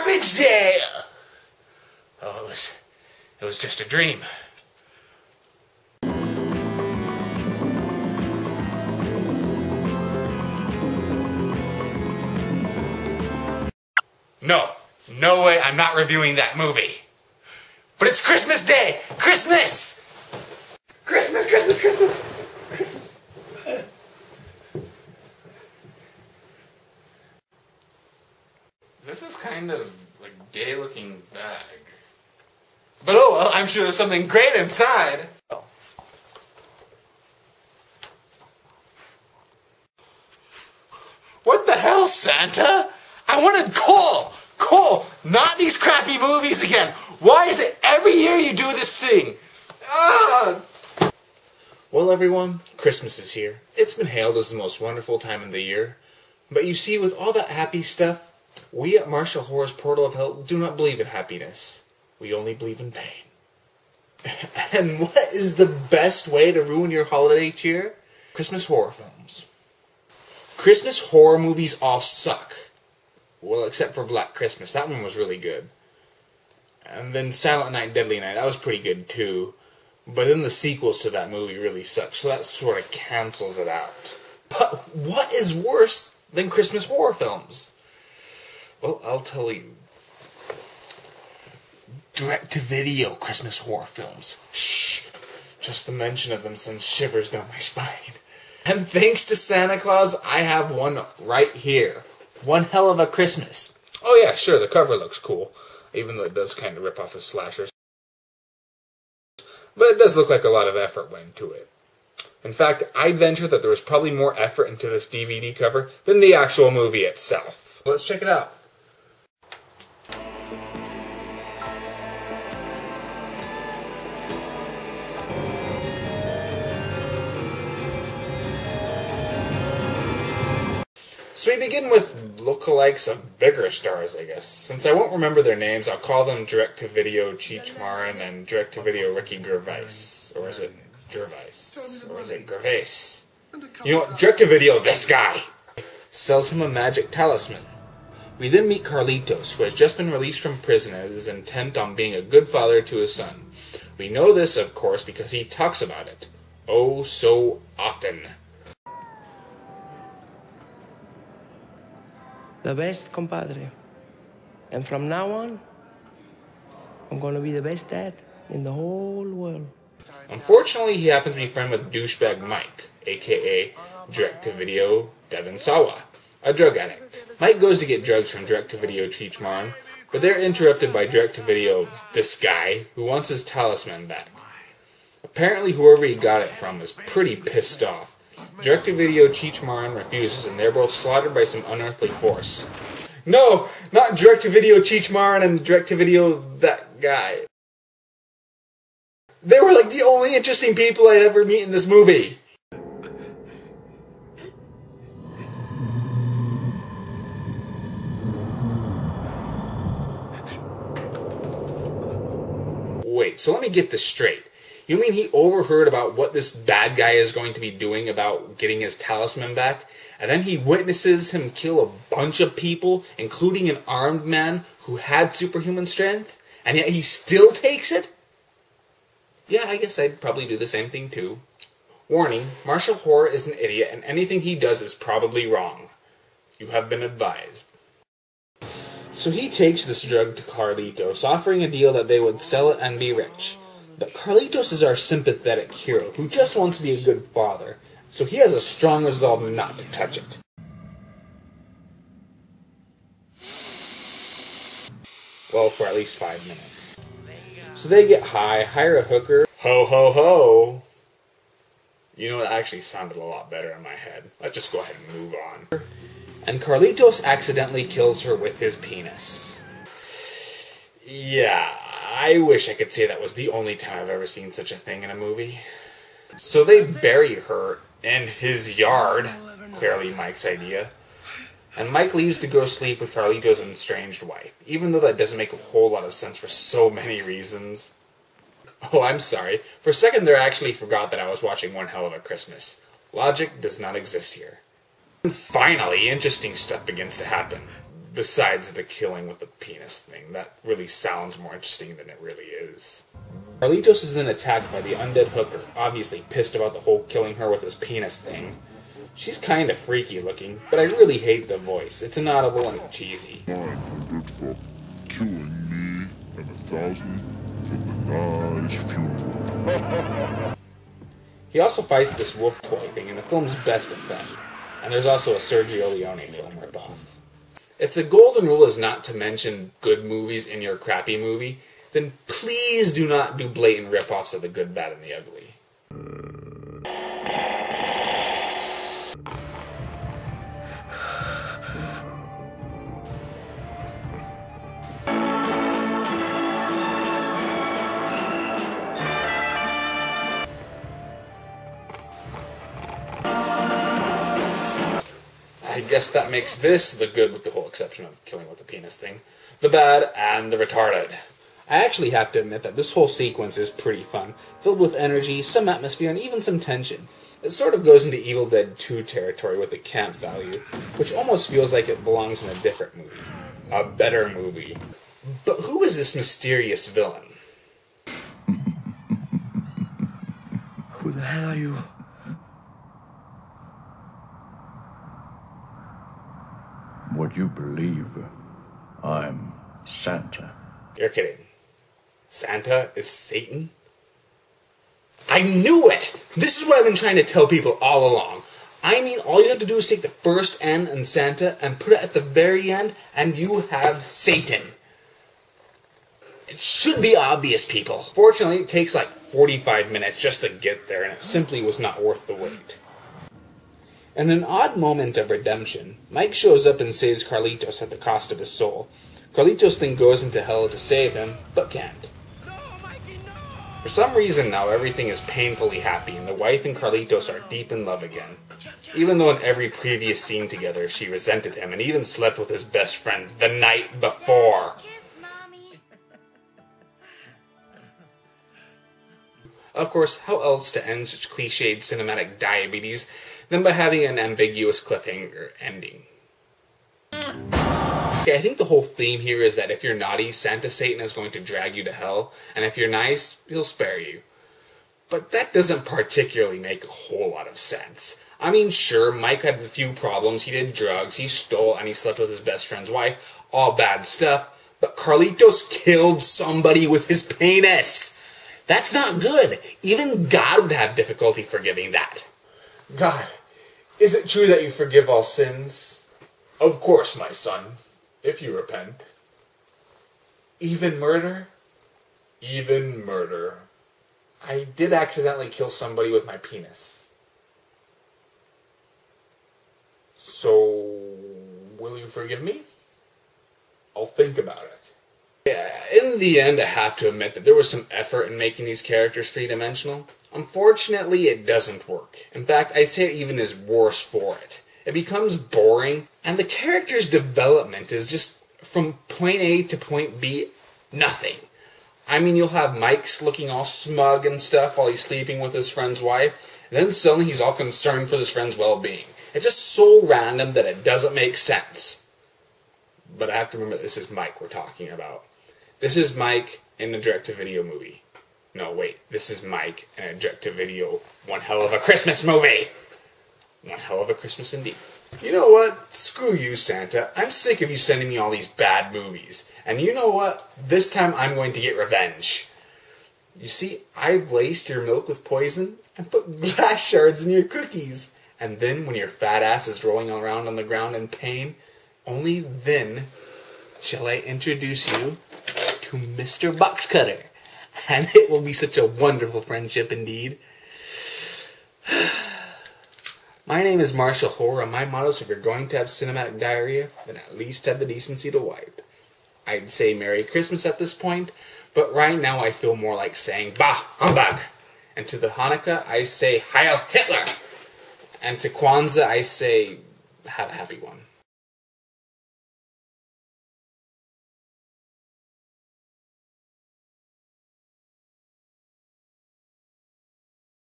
garbage day! Oh, it was just a dream. No way, I'm not reviewing that movie. But it's Christmas Day! Christmas! Christmas, Christmas, Christmas! Christmas. This is kind of a gay-looking bag. But oh well, I'm sure there's something great inside. What the hell, Santa? I wanted coal! Coal! Not these crappy movies again! Why is it every year you do this thing? Ah! Well, everyone, Christmas is here. It's been hailed as the most wonderful time of the year. But you see, with all that happy stuff, we at MartialHorror's Portal of Hell do not believe in happiness. We only believe in pain. And what is the best way to ruin your holiday cheer? Christmas horror films. Christmas horror movies all suck. Well, except for Black Christmas. That one was really good. And then Silent Night, Deadly Night. That was pretty good, too. But then the sequels to that movie really suck. So that sort of cancels it out. But what is worse than Christmas horror films? Well, I'll tell you. Direct-to-video Christmas horror films. Shh. Just the mention of them sends shivers down my spine. And thanks to Santa Claus, I have one right here. One Hell of a Christmas. Oh yeah, sure, the cover looks cool, even though it does kind of rip off the slashers. But it does look like a lot of effort went into it. In fact, I'd venture that there was probably more effort into this DVD cover than the actual movie itself. Let's check it out. So we begin with lookalikes of bigger stars, I guess. Since I won't remember their names, I'll call them direct-to-video Cheech Marin and direct-to-video Ricky Gervais. Or is it Gervais? Or is it Gervais? You know what? Direct-to-video this guy! Sells him a magic talisman. We then meet Carlitos, who has just been released from prison and is intent on being a good father to his son. We know this, of course, because he talks about it. Oh, so often. The best, compadre. And from now on, I'm gonna be the best dad in the whole world. Unfortunately, he happens to be friends with douchebag Mike, a.k.a. direct-to-video Devin Sawa, a drug addict. Mike goes to get drugs from direct-to-video Cheech Marin, but they're interrupted by direct-to-video this guy, who wants his talisman back. Apparently, whoever he got it from is pretty pissed off. Direct-to-video Cheech Marin refuses, and they're both slaughtered by some unearthly force. No, not direct-to-video Cheech Marin and direct-to-video that guy. They were like the only interesting people I'd ever meet in this movie. Wait, so let me get this straight. You mean he overheard about what this bad guy is going to be doing about getting his talisman back, and then he witnesses him kill a bunch of people, including an armed man who had superhuman strength, and yet he still takes it? Yeah, I guess I'd probably do the same thing too. Warning, MartialHorror is an idiot, and anything he does is probably wrong. You have been advised. So he takes this drug to Carlitos, offering a deal that they would sell it and be rich. But Carlitos is our sympathetic hero, who just wants to be a good father, so he has a strong resolve not to touch it. Well, for at least 5 minutes. So they get high, hire a hooker. Ho, ho, ho! You know, it actually sounded a lot better in my head. Let's just go ahead and move on. And Carlitos accidentally kills her with his penis. Yeah, I wish I could say that was the only time I've ever seen such a thing in a movie. So they bury her in his yard, clearly Mike's idea. And Mike leaves to go sleep with Carlitos' estranged wife, even though that doesn't make a whole lot of sense for so many reasons. Oh, I'm sorry. For a second there I actually forgot that I was watching One Hell of a Christmas. Logic does not exist here. And finally, interesting stuff begins to happen. Besides the killing with the penis thing, that really sounds more interesting than it really is. Carlitos is then attacked by the undead hooker, obviously pissed about the whole killing her with his penis thing. She's kind of freaky looking, but I really hate the voice. It's inaudible and cheesy. 900 for killing me, and 1,000 for the nice funeral. He also fights this wolf toy thing in the film's best effect, and there's also a Sergio Leone film ripoff. If the golden rule is not to mention good movies in your crappy movie, then please do not do blatant ripoffs of The Good, Bad, and the Ugly. I guess that makes this the good, with the whole exception of killing with the penis thing, the bad, and the retarded. I actually have to admit that this whole sequence is pretty fun, filled with energy, some atmosphere, and even some tension. It sort of goes into Evil Dead 2 territory with the camp value, which almost feels like it belongs in a different movie. A better movie. But who is this mysterious villain? Who the hell are you? What you believe, I'm Santa. You're kidding. Santa is Satan? I knew it! This is what I've been trying to tell people all along. I mean, all you have to do is take the first N in Santa and put it at the very end, and you have Satan. It should be obvious, people. Fortunately, it takes like 45 minutes just to get there, and it simply was not worth the wait. In an odd moment of redemption, Mike shows up and saves Carlitos at the cost of his soul. Carlitos then goes into hell to save him, but can't. For some reason now, everything is painfully happy, and the wife and Carlitos are deep in love again. Even though in every previous scene together, she resented him and even slept with his best friend the night before. Of course, how else to end such cliched cinematic diabetes than by having an ambiguous cliffhanger ending? Okay, I think the whole theme here is that if you're naughty, Santa Satan is going to drag you to hell, and if you're nice, he'll spare you. But that doesn't particularly make a whole lot of sense. I mean, sure, Mike had a few problems, he did drugs, he stole, and he slept with his best friend's wife, all bad stuff, but Carlitos killed somebody with his penis! That's not good. Even God would have difficulty forgiving that. God, is it true that you forgive all sins? Of course, my son, if you repent. Even murder? Even murder. I did accidentally kill somebody with my penis. So, will you forgive me? I'll think about it. In the end, I have to admit that there was some effort in making these characters three-dimensional. Unfortunately, it doesn't work. In fact, I'd say it even is worse for it. It becomes boring, and the character's development is just from point A to point B, nothing. I mean, you'll have Mike's looking all smug and stuff while he's sleeping with his friend's wife, and then suddenly he's all concerned for his friend's well-being. It's just so random that it doesn't make sense. But I have to remember this is Mike we're talking about. This is Mike in a direct-to-video movie. No, wait. This is Mike in a direct-to-video one hell of a Christmas movie. One hell of a Christmas indeed. You know what? Screw you, Santa. I'm sick of you sending me all these bad movies. And you know what? This time I'm going to get revenge. You see, I've laced your milk with poison and put glass shards in your cookies. And then when your fat ass is rolling around on the ground in pain, only then shall I introduce you to Mr. Boxcutter. And it will be such a wonderful friendship indeed. My name is MartialHorror, and my motto is if you're going to have cinematic diarrhea, then at least have the decency to wipe. I'd say Merry Christmas at this point, but right now I feel more like saying Bah Humbug. And to the Hanukkah, I say Heil Hitler. And to Kwanzaa, I say have a happy one.